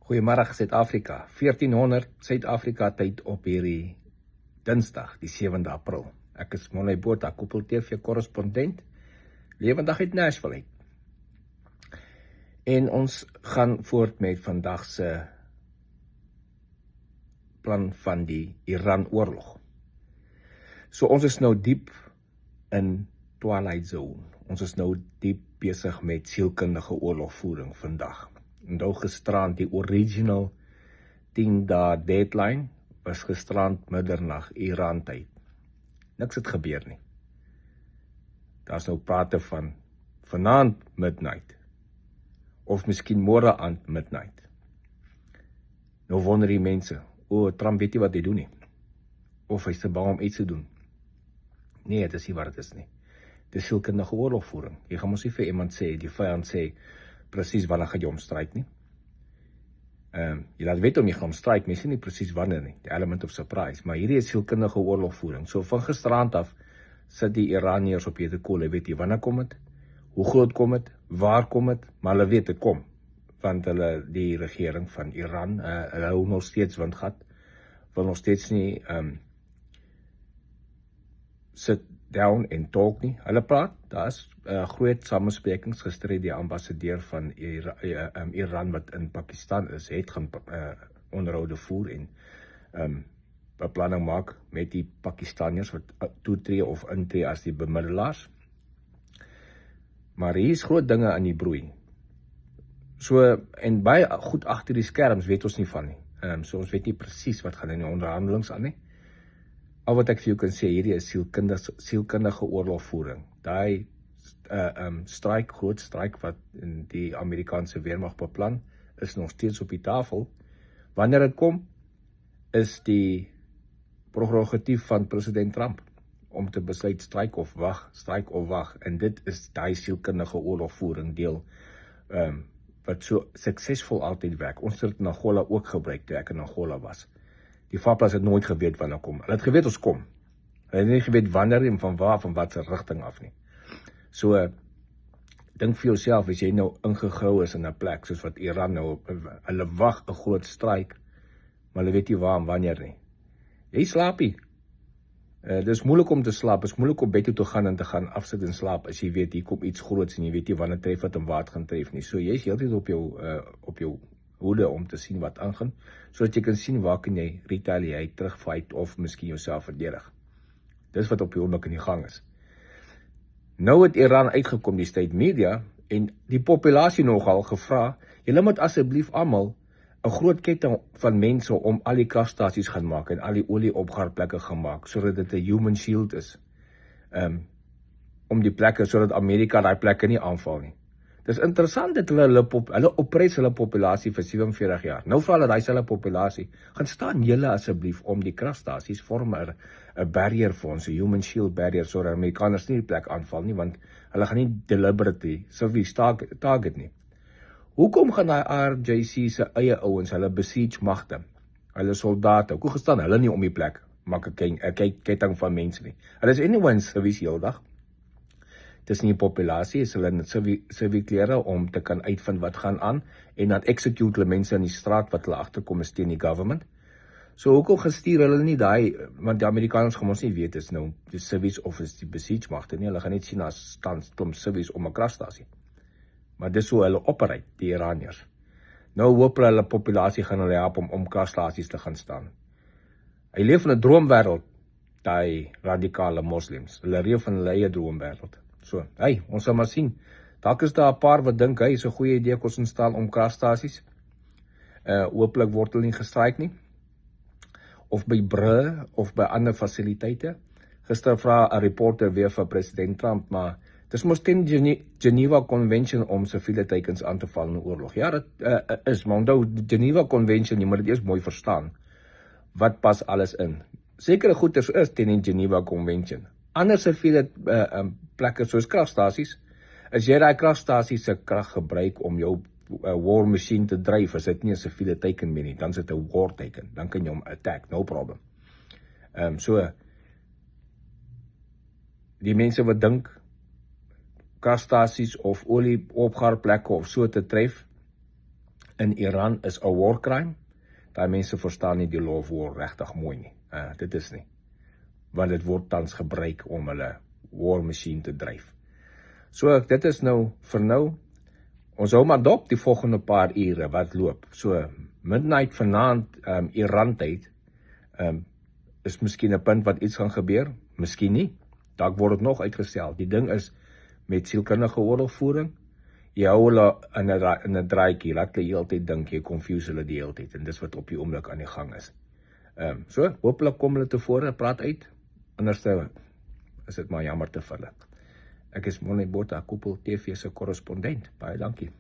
Goeiemôre Suid-Afrika, 1400 Suid-Afrika tyd op hierdie Dinsdag, die 7de April. Ek is Monay Botha, Koppel TV korrespondent, lewendig uit Nashville uit. En ons gaan voort met vandag se plan van die Iran-oorlog. So ons is nou diep in Twilight Zone. Ons is nou diep besig met sielkundige oorlogvoering vandag. Onthou gisterand die original 10-dae deadline was gisterand middernag Iran tyd. Niks het gebeur nie. Daar's nou prate van vanaand midnight of miskien môre aand midnight. Nou wonder die mense, Trump weet nie wat hy doen nie. Of hy's te bang om iets te doen. Nee, dit is nie wat dit is nie. Dis sielkundige oorlogvoering. Jy gaan mos nie vir iemand sê, die vyand sê presies wanneer gaan jy omstryk nie. Jy laat weet om jy gaan omstryk, mens sê nie presies wanneer nie, die element of surprise, maar hierdie is sielkundige oorlogvoering. So van gisterand af sit die Iraniërs op hierdie kool, weet jy wanneer kom het, hoe groot kom het, waar kom het, maar hulle weet dit kom, want hulle, die regering van Iran, hulle hou nog steeds windgat, wil nog steeds nie sit down en talk nie. Hulle praat, daar is groot samesprekings. Gister het die ambassadeur van Iran wat in Pakistan is, het gaan onderhoude voer en beplanning maak met die Pakistaniërs wat toetree of intree as die bemiddelaars. Maar hier is groot dinge aan die broei. So, en baie goed agter die skerms weet ons nie van nie. So ons weet nie presies wat gaan in die onderhandelings aan nie. Al wat ek vir jou kan sê, hierdie is sielkundige oorlogvoering. Daai groot stryk wat in die Amerikaanse weermag beplan, is nog steeds op die tafel. Wanneer dit kom, is die prerogatief van president Trump om te besluit stryk of wag, en dit is daai sielkundige oorlogvoering deel wat so suksesvol altyd werk. Ons het in Angola ook gebruik toe ek in Angola was. Die Faplas het nooit geweet wanneer kom. Hulle het geweet ons kom. Hulle het nie geweet wanneer en van waar, van wat se rigting af nie. So, dink vir jouself, as jy nou ingegrou is in 'n plek, soos wat Iran nou, hulle wag 'n groot stryk, maar hulle weet nie waar en wanneer nie. Jy slaap nie. Dis moeilik om te slaap, is moeilik om bed toe te gaan en te gaan afsit en slaap, as jy weet, hier kom iets groots en jy weet nie wanneer tref het en waar het gaan tref nie. So, jy is heeltyd op jou hoede om te sien wat aangaan, sodat jy kan sien waar kan jy retaliate, terugfight of miskien jouself verdedig. Dis wat op die oomblik in die gang is. Nou het Iran uitgekom, die state media, en die populasie nogal gevra, julle moet asseblief almal 'n groot ketting van mense om al die kragstasies gaan maak en al die olieopgaarplekke gaan maak, sodat dit 'n human shield is. Om die plekke, sodat Amerika daai plekke nie aanval nie. Dis interessant dat hulle oppres hulle populasie vir 47 jaar. Nou vra hulle daai selfe populasie, gaan staan julle asseblief om die kragstasies, vorm 'n barrier vir ons, 'n human shield barrier, sodat Amerikaners nie die plek aanval nie, want hulle gaan nie deliberately civilians target nie. Hoekom gaan daai RJC se eie ouens, hulle besiege magte, hulle soldate, hoekom gestaan hulle nie om die plek, maak 'n ketting van mense nie. Hulle is anyway in service heeldag. Tussen die populasie is hulle in civic klere om te kan uitvind wat gaan aan en dan execute hulle mense in die straat wat hulle agterkom is teen die government. So hoekom gestuur hulle nie daai, want die Amerikaners gaan ons nie weet is nou die civies of is die besiege magte nie, hulle gaan net sien as standstom civies om 'n kragstasie. Maar dis hoe hulle operate, die Iraniërs. Nou hoop hulle populasie gaan hulle help om kragstasies te gaan staan. Hy leef in 'n droomwêreld, daai radikale moslems. Hulle leef in hulle eie droomwêreld. So, ons sal maar sien. Dalk is daar 'n paar wat dink, is 'n goeie idee kos instaan om kragstasies. Hooplik word hulle nie gestryk nie. Of by brûe, of by ander fasiliteite. Gister vra 'n reporter weer vir president Trump, maar dis mos teen Geneva Convention om siviele teikens aan te val in 'n oorlog. Ja, dit is, maar onthou, Geneva Convention, jy moet dit eers mooi verstaan. Wat pas alles in? Sekere goeders is teen die Geneva Convention. Ander siviele plekke soos kragstasies, as jy daai kragstasies se krag gebruik om jou war machine te dryf, is dit nie 'n siviele teiken meer nie, dan is dit 'n war teiken, dan kan jy hom attack, no problem. So, die mense wat dink, kragstasies of olieopgaarplekke of so te tref, in Iran is 'n war crime. Daai mense verstaan nie die law of war regtig mooi nie. Dit is nie. Want dit word tans gebruik om hulle war machine te dryf. So dit is nou vir nou. Ons hou maar dop die volgende paar ure wat loop. So midnight vanaand Iran tyd is miskien 'n punt wat iets gaan gebeur, miskien nie. Dalk word dit nog uitgestel. Die ding is met sielkundige oorlogvoering, jy hou hulle in 'n draaitjie, laat hulle heeltyd dink, jy confuse hulle die hele tyd en dis wat op die oomblik aan die gang is. So hopelik kom hulle tevore, praat uit. Anders is dit maar jammer te vir hulle. Ek is Monnie Botha, Koepel TV se korrespondent. Baie dankie.